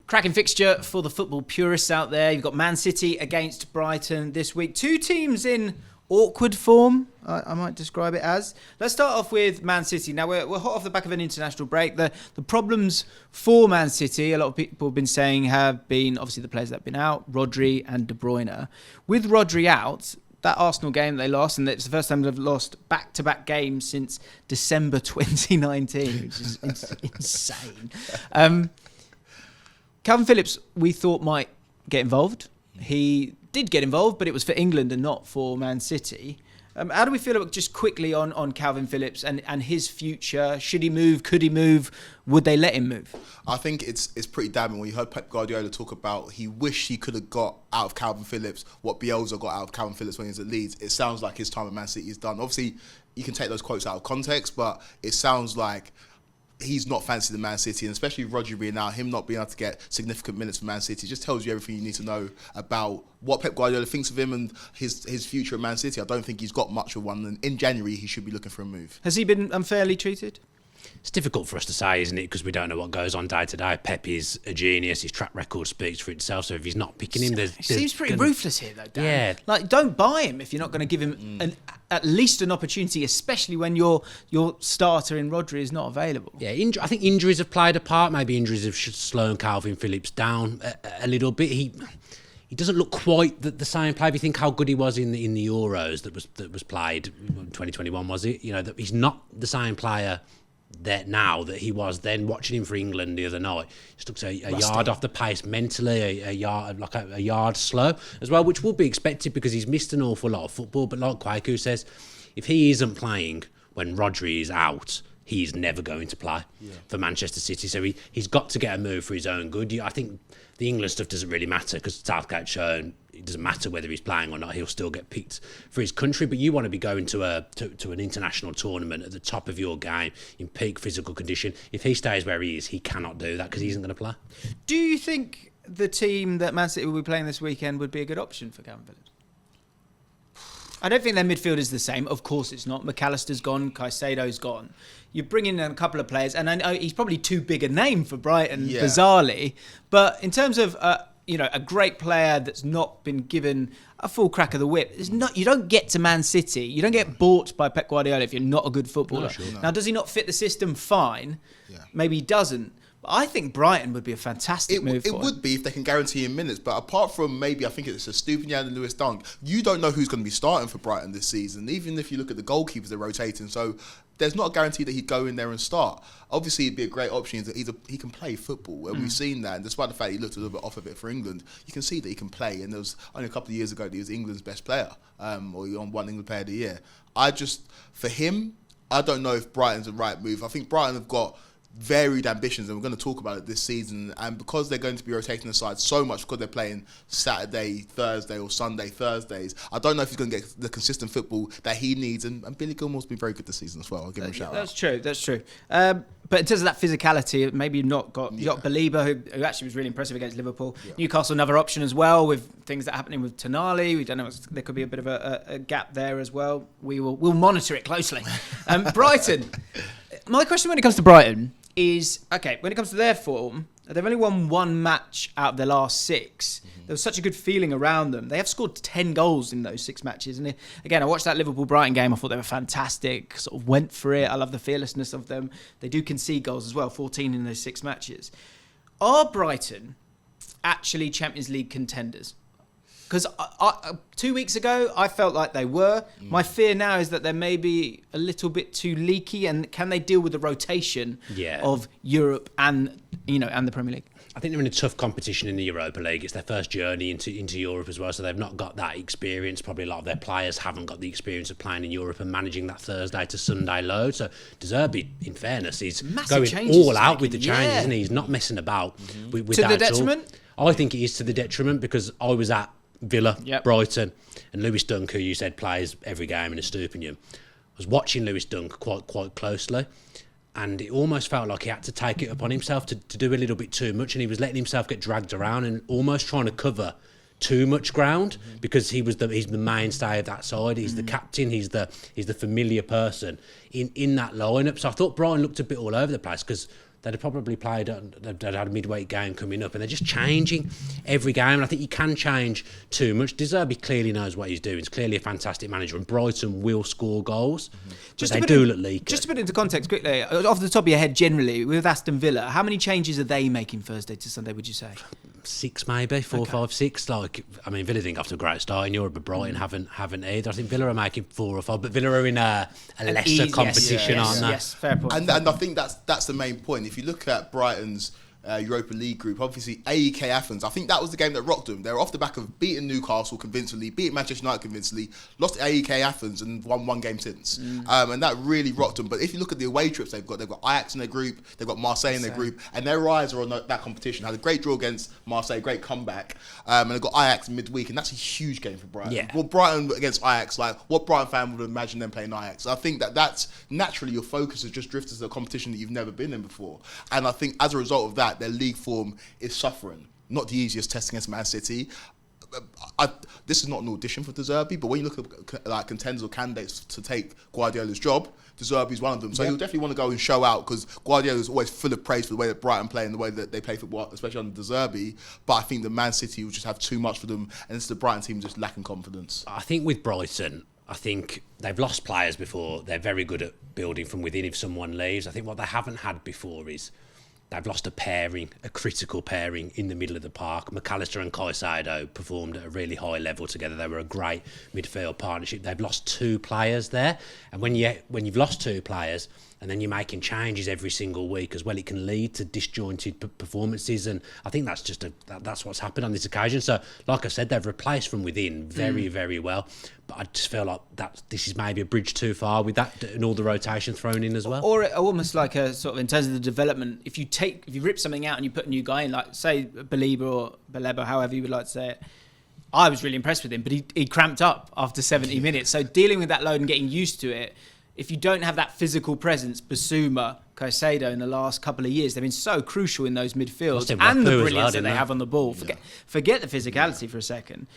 Cracking fixture for the football purists out there. You've got Man City against Brighton this week. Two teams in awkward form, I might describe it as. Let's start off with Man City. Now, we're hot off the back of an international break. The problems for Man City, a lot of people have been saying, have been obviously the players that have been out, Rodri and De Bruyne. With Rodri out, that Arsenal game they lost, and it's the first time they've lost back-to-back games since December 2019, which is insane. Calvin Phillips, we thought might get involved. He did get involved, but it was for England and not for Man City. How do we feel about just quickly on Calvin Phillips and his future? Should he move? Could he move? Would they let him move? I think it's pretty damning when you heard Pep Guardiola talk about he wished he could have got out of Calvin Phillips what Bielsa got out of Calvin Phillips when he was at Leeds. It sounds like his time at Man City is done. Obviously, you can take those quotes out of context, but it sounds like he's not fancy the Man City, and especially Rodri being out, him not being able to get significant minutes for Man City just tells you everything you need to know about what Pep Guardiola thinks of him and his future at Man City. I don't think he's got much of one, and in January he should be looking for a move. Has he been unfairly treated? It's difficult for us to say, isn't it? Because we don't know what goes on day to day. Pep is a genius. His track record speaks for itself. So if he's not picking him, He seems pretty ruthless here, though, Dan. Yeah. Like, don't buy him if you're not going to give him at least an opportunity, especially when your starter in Rodri is not available. Yeah, I think injuries have played a part. Maybe injuries have slowed Calvin Phillips down a little bit. He doesn't look quite the same player. If you think how good he was in the Euros that was played 2021, was it? You know, that he's not the same player there now that he was then. Watching him for England the other night, just looks a yard off the pace mentally, a yard slow as well, which would be expected because he's missed an awful lot of football. But like Kweku says, if he isn't playing when Rodri is out, he's never going to play for Manchester City. So he's got to get a move for his own good. I think the England stuff doesn't really matter because Southgate's shown it doesn't matter whether he's playing or not, he'll still get picked for his country. But you want to be going to an international tournament at the top of your game in peak physical condition. If he stays where he is, he cannot do that because he isn't going to play. Do you think the team that Man City will be playing this weekend would be a good option for Calvin Phillips? I don't think their midfield is the same. Of course it's not. McAllister's gone, Caicedo's gone. You bring in a couple of players, and I know he's probably too big a name for Brighton, bizarrely. But in terms of a great player that's not been given a full crack of the whip, you don't get to Man City. You don't get bought by Pep Guardiola if you're not a good footballer. No. Now, does he not fit the system? Fine. Yeah. Maybe he doesn't. But I think Brighton would be a fantastic move for him. It would be if they can guarantee him minutes. But apart from maybe, I think it's a Stupinian and Lewis Dunk, you don't know who's going to be starting for Brighton this season, even if you look at the goalkeepers they're rotating. So there's not a guarantee that he'd go in there and start. Obviously, it'd be a great option. He can play football, and we've seen that. And despite the fact he looked a little bit off of it for England, you can see that he can play. And there was only a couple of years ago that he was England's best player, or he won England Player of the Year. For him, I don't know if Brighton's the right move. I think Brighton have got varied ambitions, and we're going to talk about it this season, and because they're going to be rotating the side so much because they're playing Saturday, Thursday or Sunday, Thursdays, I don't know if he's going to get the consistent football that he needs, and Billy Gilmore's been very good this season as well. I'll give him a shout out. That's true. But in terms of that physicality, maybe you've got Baliba, who actually was really impressive against Liverpool. Yeah. Newcastle, another option as well, with things that are happening with Tonali. We don't know, there could be a bit of a gap there as well. We'll monitor it closely. Brighton. My question when it comes to Brighton is, okay, when it comes to their form, they've only won one match out of their last 6. There was such a good feeling around them. They have scored 10 goals in those 6 matches. And again, I watched that Liverpool-Brighton game. I thought they were fantastic, sort of went for it. I love the fearlessness of them. They do concede goals as well, 14 in those 6 matches. Are Brighton actually Champions League contenders? Because 2 weeks ago, I felt like they were. My fear now is that they're maybe a little bit too leaky, and can they deal with the rotation of Europe and the Premier League? I think they're in a tough competition in the Europa League. It's their first journey into Europe as well, so they've not got that experience. Probably a lot of their players haven't got the experience of playing in Europe and managing that Thursday to Sunday load. So De Zerbi, in fairness, is going all out with the changes, isn't he? He's not messing about with that to the detriment? I think it is to the detriment, because I was at Villa, Brighton, and Lewis Dunk, who you said plays every game in a Stupinian. I was watching Lewis Dunk quite closely, and it almost felt like he had to take it upon himself to do a little bit too much, and he was letting himself get dragged around and almost trying to cover too much ground, because he's the mainstay of that side. He's the captain. He's the familiar person in that lineup. So I thought Brighton looked a bit all over the place, because they'd have probably they'd had a midweek game coming up, and they're just changing every game. And I think you can change too much. De Zerbi clearly knows what he's doing. He's clearly a fantastic manager, and Brighton will score goals. But they do look leaky. Just to put it into context quickly, off the top of your head, generally, with Aston Villa, how many changes are they making Thursday to Sunday, would you say? 6 maybe, 4, 5, 6. Like, I mean, Villa didn't go off to a great start in Europe, but Brighton haven't either. I think Villa are making 4 or 5, but Villa are in a lesser competition, aren't they? Yes, fair point. And I think that's the main point. If you look at Brighton's Europa League group, obviously AEK Athens, I think that was the game that rocked them. They were off the back of beating Newcastle convincingly, beating Manchester United convincingly, lost to AEK Athens and won 1 game since. And that really rocked them. But if you look at the away trips they've got Ajax in their group, they've got Marseille in their group, and their eyes are on that competition. Had a great draw against Marseille, great comeback, and they've got Ajax midweek, and that's a huge game for Brighton. Yeah. Well, Brighton against Ajax, like what Brighton fan would imagine them playing Ajax? I think that's naturally your focus has just drifted to a competition that you've never been in before. And I think as a result of that, their league form is suffering. Not the easiest test against Man City. This is not an audition for De Zerbi, but when you look at like contenders or candidates to take Guardiola's job, De Zerbi is one of them. So he'll definitely want to go and show out, because Guardiola is always full of praise for the way that Brighton play and the way that they play football, especially under De Zerbi. But I think the Man City will just have too much for them, and it's the Brighton team just lacking confidence. I think with Brighton, I think they've lost players before. They're very good at building from within if someone leaves. I think what they haven't had before is they've lost a critical pairing in the middle of the park. McAllister and Caicedo performed at a really high level together. They were a great midfield partnership. They've lost 2 players there. And when you've lost 2 players and then you're making changes every single week as well, it can lead to disjointed performances. And I think that's what's happened on this occasion. So, like I said, they've replaced from within very, very well. But I just feel like this is maybe a bridge too far with that and all the rotation thrown in as well. Or almost like a sort of, in terms of the development, if you rip something out and you put a new guy in, like say Belieber or Baleba, however you would like to say it, I was really impressed with him, but he cramped up after 70 minutes. So dealing with that load and getting used to it, if you don't have that physical presence, Basuma, Caicedo in the last couple of years, they've been so crucial in those midfields and the brilliance that they have on the ball. Forget the physicality for a second.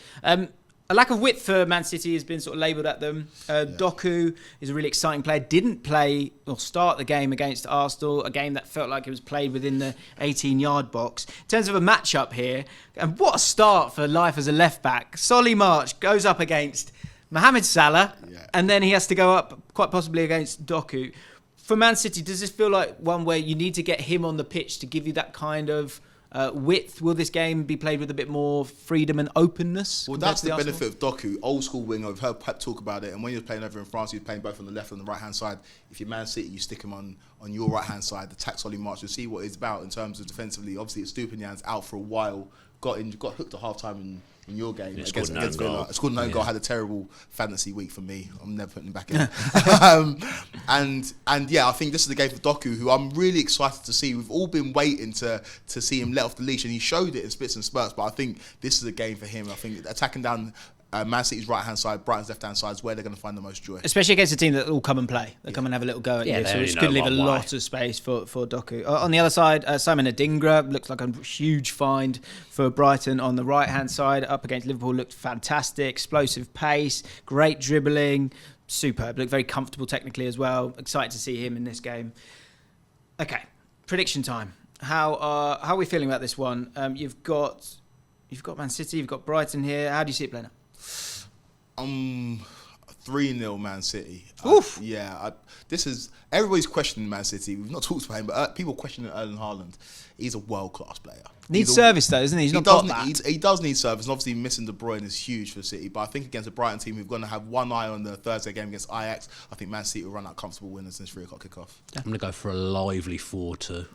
A lack of width for Man City has been sort of labelled at them. Doku is a really exciting player. Didn't play or start the game against Arsenal, a game that felt like it was played within the 18-yard box. In terms of a match-up here, and what a start for life as a left-back. Solly March goes up against Mohamed Salah, and then he has to go up quite possibly against Doku. For Man City, does this feel like one where you need to get him on the pitch to give you that kind of width? Will this game be played with a bit more freedom and openness? Well, that's the benefit of Doku, old school winger. I've heard Pep talk about it, and when he was playing over in France, he was playing both on the left and the right hand side. If you're Man City, you stick him on your right hand side, attack Solly March, to see what it's about in terms of defensively. Obviously, Estupiñán's out for a while, got hooked at half time in your game against Villa. Scored an own goal, had a terrible fantasy week for me. I'm never putting him back in. And yeah, I think this is the game for Doku, who I'm really excited to see. We've all been waiting to see him let off the leash, and he showed it in spits and spurts, but I think this is a game for him. I think attacking down Man City's right-hand side, Brighton's left-hand side is where they're going to find the most joy. Especially against a team that will come and play. They'll come and have a little go at you, so which could leave a lot of space for Doku. On the other side, Simon Adingra looks like a huge find for Brighton on the right-hand side. Up against Liverpool, looked fantastic. Explosive pace, great dribbling, superb. Looked very comfortable technically as well. Excited to see him in this game. Okay, prediction time. How are we feeling about this one? You've got Man City, you've got Brighton here. How do you see it playing out? 3-0 Man City. Oof. This is everybody's questioning Man City. We've not talked about him, but people questioning Erling Haaland. He's a world-class player. Needs service though, doesn't he? He does need service, and obviously missing De Bruyne is huge for City. But I think against a Brighton team who's going to have one eye on the Thursday game against Ajax, I think Man City will run out comfortable winners in this 3 o'clock kickoff. I'm going to go for a lively 4-2.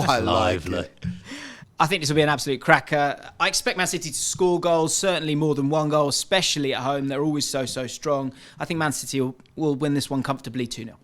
I like it. I think this will be an absolute cracker. I expect Man City to score goals, certainly more than 1 goal, especially at home. They're always so strong. I think Man City will win this one comfortably 2-0.